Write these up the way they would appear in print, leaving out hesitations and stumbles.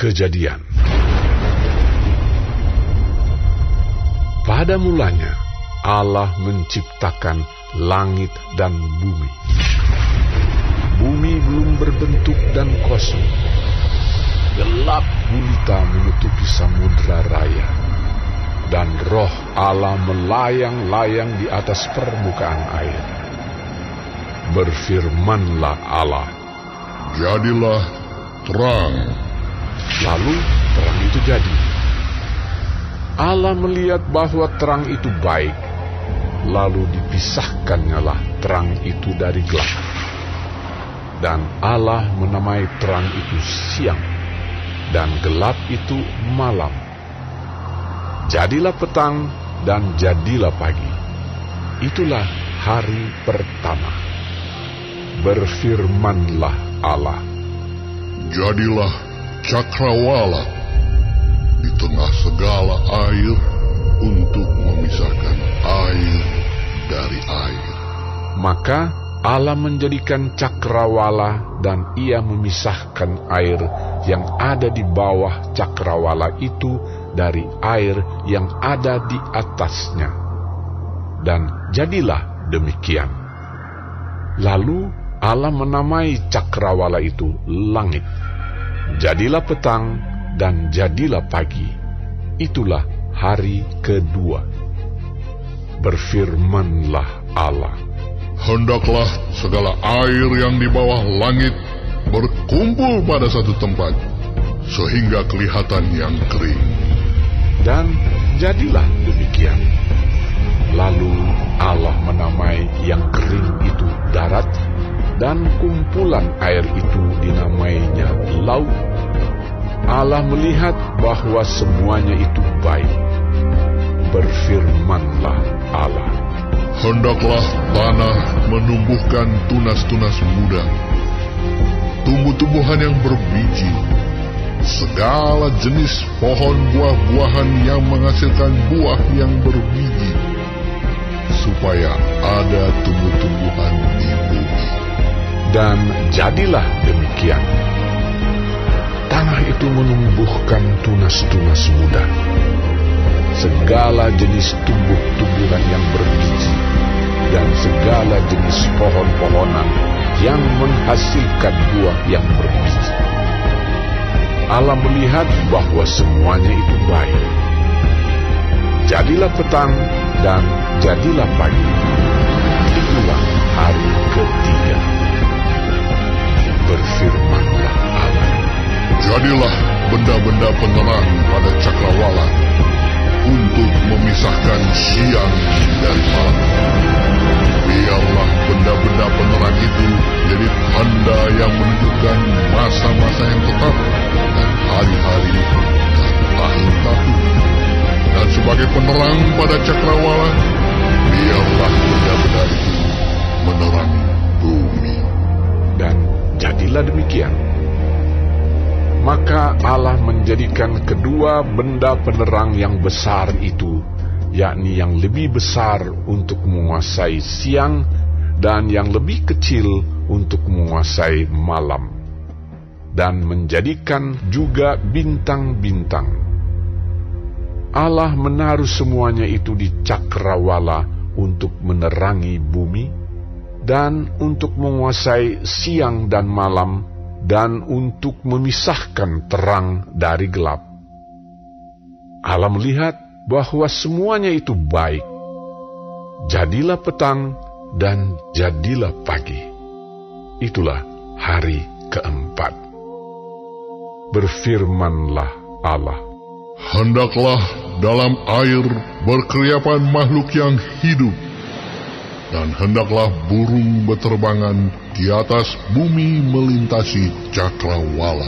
Kejadian. Pada mulanya Allah menciptakan langit dan bumi. Bumi belum berbentuk dan kosong. Gelap gulita menutupi samudra raya, dan roh Allah melayang-layang di atas permukaan air. Berfirmanlah Allah, "Jadilah terang." Lalu terang itu jadi. Allah melihat bahwa terang itu baik, lalu dipisahkannyalah terang itu dari gelap. Dan Allah menamai terang itu siang, dan gelap itu malam. Jadilah petang dan jadilah pagi. Itulah hari pertama. Berfirmanlah Allah, "Jadilah cakrawala di tengah segala air untuk memisahkan air dari air." Maka Allah menjadikan cakrawala, dan ia memisahkan air yang ada di bawah cakrawala itu dari air yang ada di atasnya. Dan jadilah demikian. Lalu Allah menamai cakrawala itu langit. Jadilah petang dan jadilah pagi. Itulah hari kedua. Berfirmanlah Allah, "Hendaklah segala air yang di bawah langit berkumpul pada satu tempat, sehingga kelihatan yang kering." Dan jadilah demikian. Lalu Allah menamai yang kering itu darat, dan kumpulan air itu dinamainya laut. Allah melihat bahwa semuanya itu baik. Berfirmanlah Allah, "Hendaklah tanah menumbuhkan tunas-tunas muda, tumbuh-tumbuhan yang berbiji, segala jenis pohon buah-buahan yang menghasilkan buah yang berbiji, supaya ada tumbuh-tumbuhan di bumi." Dan jadilah demikian. Tanah itu menumbuhkan tunas-tunas muda, segala jenis tumbuh-tumbuhan yang berbiji, dan segala jenis pohon-pohonan yang menghasilkan buah yang berbiji. Allah melihat bahwa semuanya itu baik. Jadilah petang dan jadilah pagi. Itulah hari ketiga. Berfirmanlah Allah, "Jadilah benda-benda penerang pada cakrawala untuk memisahkan siang dan malam. Biarlah benda-benda penerang itu jadi tanda yang menunjukkan masa-masa yang tetap dan hari-hari dan tahun-tahun. Dan sebagai penerang pada cakrawala, biarlah benda-benda itu menerangi bumi." dan jadilah demikian. Maka Allah menjadikan kedua benda penerang yang besar itu, yakni yang lebih besar untuk menguasai siang dan yang lebih kecil untuk menguasai malam, dan menjadikan juga bintang-bintang. Allah menaruh semuanya itu di cakrawala untuk menerangi bumi, dan untuk menguasai siang dan malam, dan untuk memisahkan terang dari gelap. Allah melihat bahwa semuanya itu baik. Jadilah petang dan jadilah pagi. Itulah hari keempat. Berfirmanlah Allah, "Hendaklah dalam air berkeriapan makhluk yang hidup, dan hendaklah burung beterbangan di atas bumi melintasi cakrawala."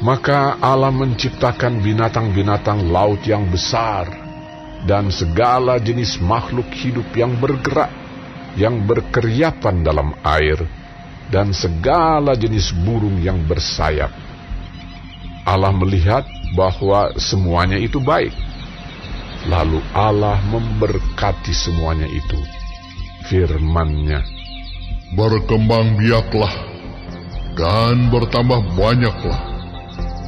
Maka Allah menciptakan binatang-binatang laut yang besar, dan segala jenis makhluk hidup yang bergerak, yang berkeriapan dalam air, dan segala jenis burung yang bersayap. Allah melihat bahwa semuanya itu baik. Lalu Allah memberkati semuanya itu. Firman-Nya, "Berkembang biaklah dan bertambah banyaklah,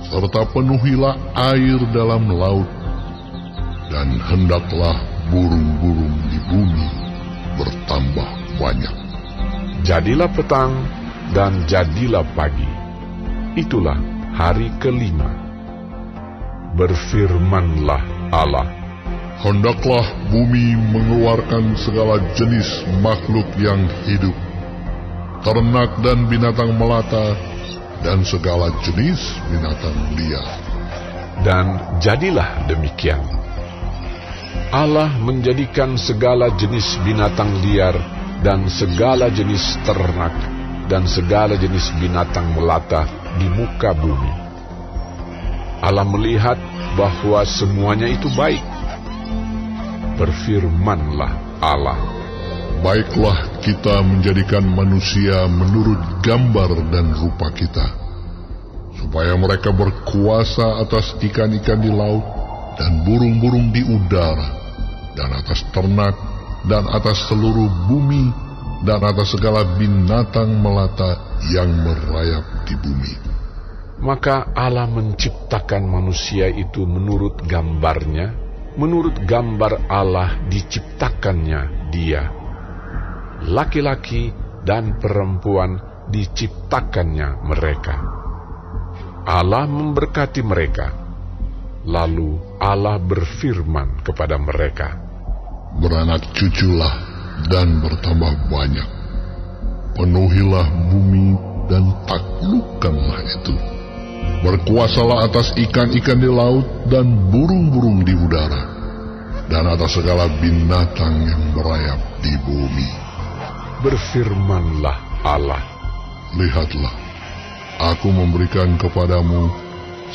serta penuhilah air dalam laut, dan hendaklah burung-burung di bumi bertambah banyak. Jadilah petang dan jadilah pagi. Itulah hari kelima. Berfirmanlah Allah, hendaklah bumi mengeluarkan segala jenis makhluk yang hidup, ternak dan binatang melata, dan segala jenis binatang liar. Dan jadilah demikian. Allah menjadikan segala jenis binatang liar dan segala jenis ternak dan segala jenis binatang melata di muka bumi. Allah melihat bahwa semuanya itu baik. Berfirmanlah Allah, baiklah kita menjadikan manusia menurut gambar dan rupa kita, supaya mereka berkuasa atas ikan-ikan di laut dan burung-burung di udara, dan atas ternak, dan atas seluruh bumi, dan atas segala binatang melata yang merayap di bumi. Maka Allah menciptakan manusia itu menurut gambarnya, menurut gambar Allah diciptakannya dia. Laki-laki dan perempuan diciptakannya mereka. Allah memberkati mereka. Lalu Allah berfirman kepada mereka, beranak cuculah dan bertambah banyak. Penuhilah bumi dan taklukkanlah itu. Berkuasalah atas ikan-ikan di laut dan burung-burung di udara, dan atas segala binatang yang merayap di bumi. Berfirmanlah Allah, lihatlah, aku memberikan kepadamu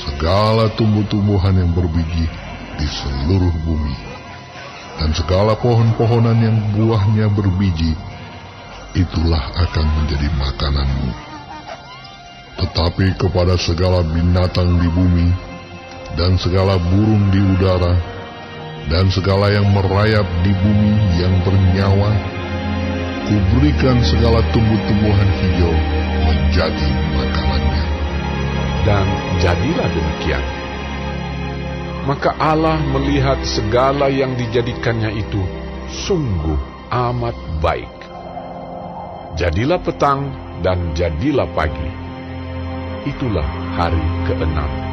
segala tumbuh-tumbuhan yang berbiji di seluruh bumi, dan segala pohon-pohonan yang buahnya berbiji, itulah akan menjadi makananmu. Tetapi kepada segala binatang di bumi, dan segala burung di udara, dan segala yang merayap di bumi yang bernyawa, kuberikan segala tumbuh-tumbuhan hijau menjadi makanannya. Dan jadilah demikian. Maka Allah melihat segala yang dijadikannya itu sungguh amat baik. Jadilah petang dan jadilah pagi. Itulah hari ke-6.